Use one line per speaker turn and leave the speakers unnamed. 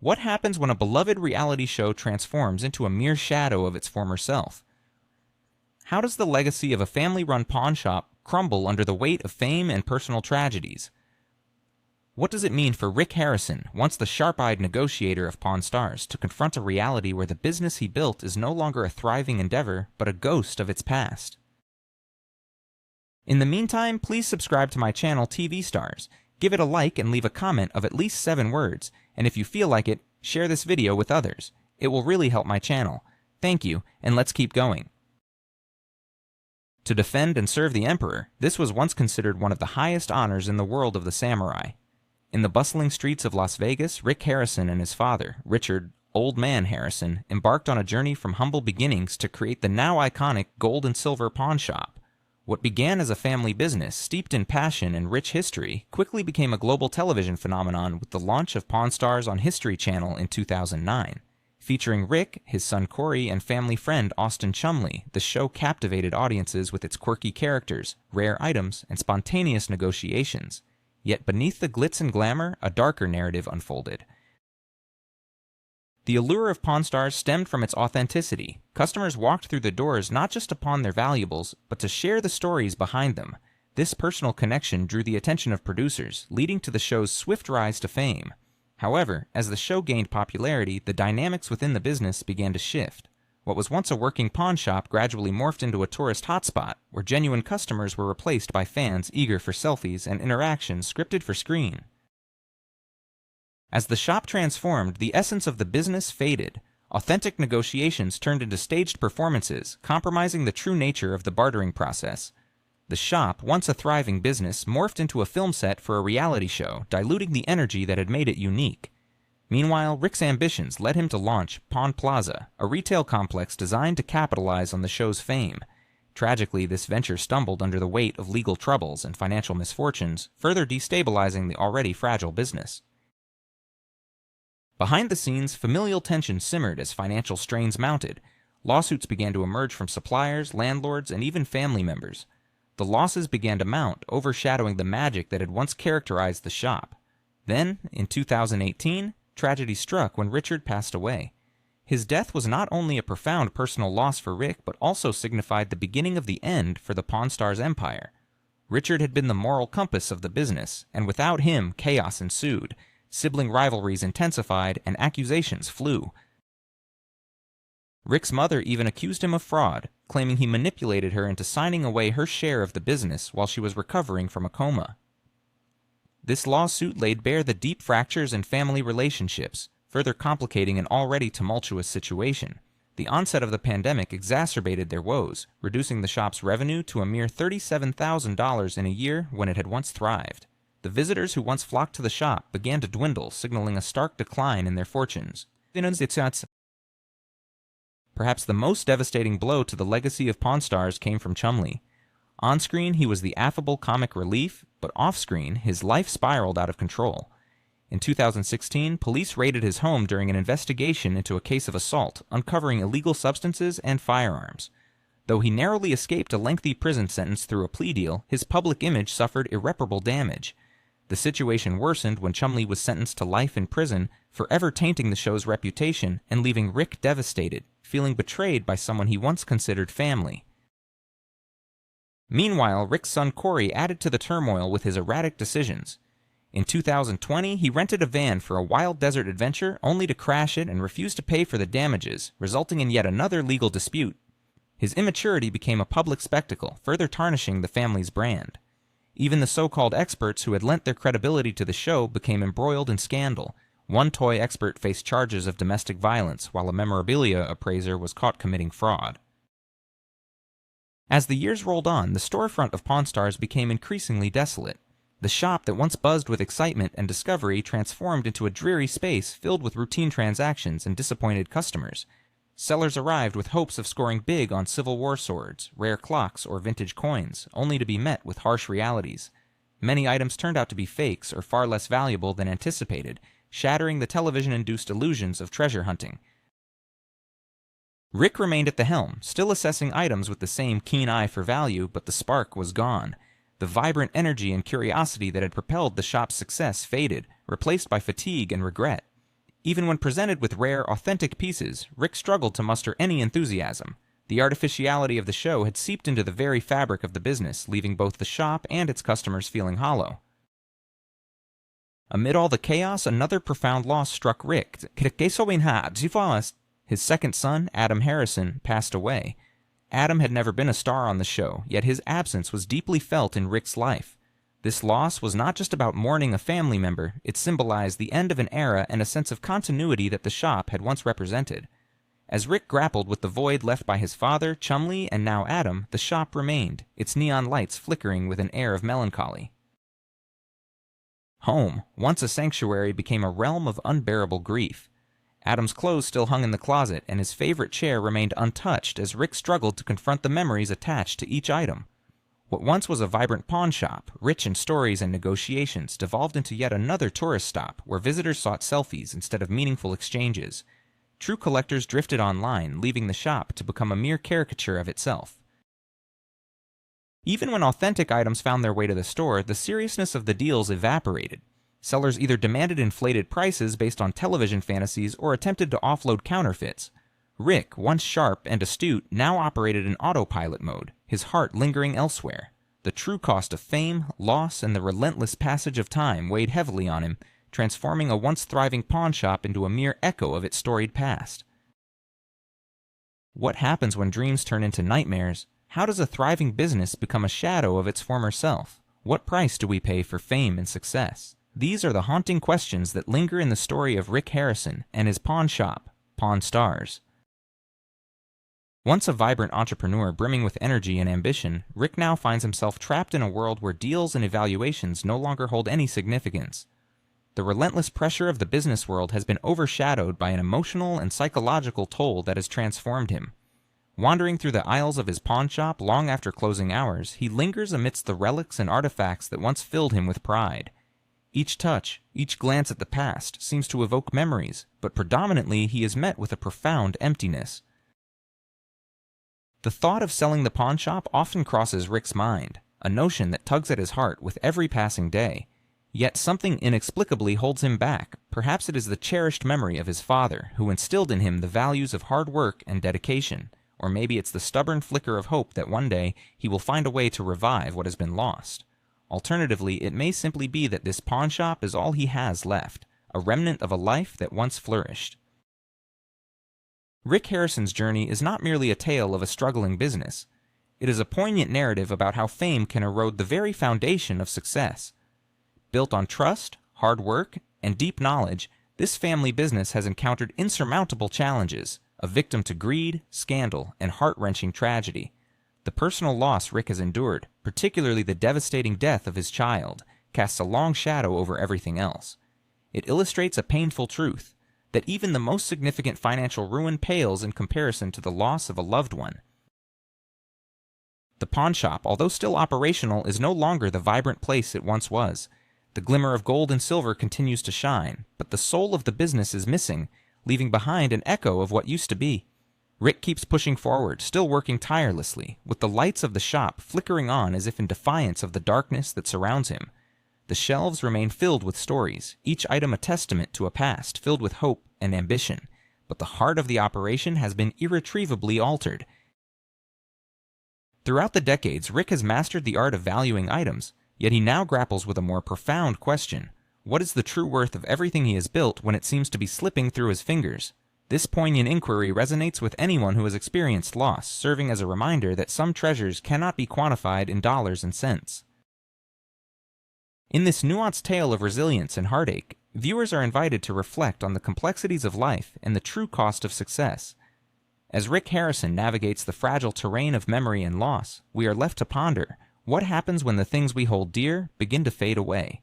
What happens when a beloved reality show transforms into a mere shadow of its former self? How does the legacy of a family-run pawn shop crumble under the weight of fame and personal tragedies? What does it mean for Rick Harrison, once the sharp-eyed negotiator of Pawn Stars, to confront a reality where the business he built is no longer a thriving endeavor, but a ghost of its past? In the meantime, please subscribe to my channel TV Stars, give it a like and leave a comment of at least 7 words, and if you feel like it, share this video with others. It will really help my channel. Thank you, and let's keep going. To defend and serve the Emperor, this was once considered one of the highest honors in the world of the samurai. In the bustling streets of Las Vegas, Rick Harrison and his father, Richard "Old Man" Harrison, embarked on a journey from humble beginnings to create the now iconic gold and silver pawn shop. What began as a family business, steeped in passion and rich history, quickly became a global television phenomenon with the launch of Pawn Stars on History Channel in 2009. Featuring Rick, his son Corey, and family friend Austin Chumlee, the show captivated audiences with its quirky characters, rare items, and spontaneous negotiations. Yet beneath the glitz and glamour, a darker narrative unfolded. The allure of Pawn Stars stemmed from its authenticity. Customers walked through the doors not just to pawn their valuables, but to share the stories behind them. This personal connection drew the attention of producers, leading to the show's swift rise to fame. However, as the show gained popularity, the dynamics within the business began to shift. What was once a working pawn shop gradually morphed into a tourist hotspot, where genuine customers were replaced by fans eager for selfies and interactions scripted for screen. As the shop transformed, the essence of the business faded. Authentic negotiations turned into staged performances, compromising the true nature of the bartering process. The shop, once a thriving business, morphed into a film set for a reality show, diluting the energy that had made it unique. Meanwhile, Rick's ambitions led him to launch Pawn Plaza, a retail complex designed to capitalize on the show's fame. Tragically, this venture stumbled under the weight of legal troubles and financial misfortunes, further destabilizing the already fragile business. Behind the scenes, familial tension simmered as financial strains mounted. Lawsuits began to emerge from suppliers, landlords, and even family members. The losses began to mount, overshadowing the magic that had once characterized the shop. Then, in 2018, tragedy struck when Richard passed away. His death was not only a profound personal loss for Rick, but also signified the beginning of the end for the Pawn Stars empire. Richard had been the moral compass of the business, and without him, chaos ensued. Sibling rivalries intensified, and accusations flew. Rick's mother even accused him of fraud, claiming he manipulated her into signing away her share of the business while she was recovering from a coma. This lawsuit laid bare the deep fractures in family relationships, further complicating an already tumultuous situation. The onset of the pandemic exacerbated their woes, reducing the shop's revenue to a mere $37,000 in a year when it had once thrived. The visitors who once flocked to the shop began to dwindle, signaling a stark decline in their fortunes. Perhaps the most devastating blow to the legacy of Pawn Stars came from Chumlee. On-screen, he was the affable comic relief, but off-screen, his life spiraled out of control. In 2016, police raided his home during an investigation into a case of assault, uncovering illegal substances and firearms. Though he narrowly escaped a lengthy prison sentence through a plea deal, his public image suffered irreparable damage. The situation worsened when Chumlee was sentenced to life in prison, forever tainting the show's reputation and leaving Rick devastated, feeling betrayed by someone he once considered family. Meanwhile, Rick's son Corey added to the turmoil with his erratic decisions. In 2020, he rented a van for a wild desert adventure only to crash it and refuse to pay for the damages, resulting in yet another legal dispute. His immaturity became a public spectacle, further tarnishing the family's brand. Even the so-called experts who had lent their credibility to the show became embroiled in scandal. One toy expert faced charges of domestic violence, while a memorabilia appraiser was caught committing fraud. As the years rolled on, the storefront of Pawn Stars became increasingly desolate. The shop that once buzzed with excitement and discovery transformed into a dreary space filled with routine transactions and disappointed customers. Sellers arrived with hopes of scoring big on Civil War swords, rare clocks, or vintage coins, only to be met with harsh realities. Many items turned out to be fakes or far less valuable than anticipated, shattering the television-induced illusions of treasure hunting. Rick remained at the helm, still assessing items with the same keen eye for value, but the spark was gone. The vibrant energy and curiosity that had propelled the shop's success faded, replaced by fatigue and regret. Even when presented with rare, authentic pieces, Rick struggled to muster any enthusiasm. The artificiality of the show had seeped into the very fabric of the business, leaving both the shop and its customers feeling hollow. Amid all the chaos, another profound loss struck Rick. His second son, Adam Harrison, passed away. Adam had never been a star on the show, yet his absence was deeply felt in Rick's life. This loss was not just about mourning a family member, it symbolized the end of an era and a sense of continuity that the shop had once represented. As Rick grappled with the void left by his father, Chumlee, and now Adam, the shop remained, its neon lights flickering with an air of melancholy. Home, once a sanctuary, became a realm of unbearable grief. Adam's clothes still hung in the closet, and his favorite chair remained untouched as Rick struggled to confront the memories attached to each item. What once was a vibrant pawn shop, rich in stories and negotiations, devolved into yet another tourist stop where visitors sought selfies instead of meaningful exchanges. True collectors drifted online, leaving the shop to become a mere caricature of itself. Even when authentic items found their way to the store, the seriousness of the deals evaporated. Sellers either demanded inflated prices based on television fantasies or attempted to offload counterfeits. Rick, once sharp and astute, now operated in autopilot mode, his heart lingering elsewhere. The true cost of fame, loss, and the relentless passage of time weighed heavily on him, transforming a once thriving pawn shop into a mere echo of its storied past. What happens when dreams turn into nightmares? How does a thriving business become a shadow of its former self? What price do we pay for fame and success? These are the haunting questions that linger in the story of Rick Harrison and his pawn shop, Pawn Stars. Once a vibrant entrepreneur brimming with energy and ambition, Rick now finds himself trapped in a world where deals and evaluations no longer hold any significance. The relentless pressure of the business world has been overshadowed by an emotional and psychological toll that has transformed him. Wandering through the aisles of his pawn shop long after closing hours, he lingers amidst the relics and artifacts that once filled him with pride. Each touch, each glance at the past, seems to evoke memories, but predominantly he is met with a profound emptiness. The thought of selling the pawn shop often crosses Rick's mind, a notion that tugs at his heart with every passing day. Yet something inexplicably holds him back. Perhaps it is the cherished memory of his father, who instilled in him the values of hard work and dedication. Or maybe it's the stubborn flicker of hope that one day he will find a way to revive what has been lost. Alternatively, it may simply be that this pawn shop is all he has left, a remnant of a life that once flourished. Rick Harrison's journey is not merely a tale of a struggling business. It is a poignant narrative about how fame can erode the very foundation of success. Built on trust, hard work, and deep knowledge, this family business has encountered insurmountable challenges, a victim to greed, scandal, and heart-wrenching tragedy. The personal loss Rick has endured, particularly the devastating death of his child, casts a long shadow over everything else. It illustrates a painful truth, that even the most significant financial ruin pales in comparison to the loss of a loved one. The pawn shop, although still operational, is no longer the vibrant place it once was. The glimmer of gold and silver continues to shine, but the soul of the business is missing, leaving behind an echo of what used to be. Rick keeps pushing forward, still working tirelessly, with the lights of the shop flickering on as if in defiance of the darkness that surrounds him. The shelves remain filled with stories, each item a testament to a past filled with hope and ambition, but the heart of the operation has been irretrievably altered. Throughout the decades, Rick has mastered the art of valuing items, yet he now grapples with a more profound question. What is the true worth of everything he has built when it seems to be slipping through his fingers? This poignant inquiry resonates with anyone who has experienced loss, serving as a reminder that some treasures cannot be quantified in dollars and cents. In this nuanced tale of resilience and heartache, viewers are invited to reflect on the complexities of life and the true cost of success. As Rick Harrison navigates the fragile terrain of memory and loss, we are left to ponder, what happens when the things we hold dear begin to fade away?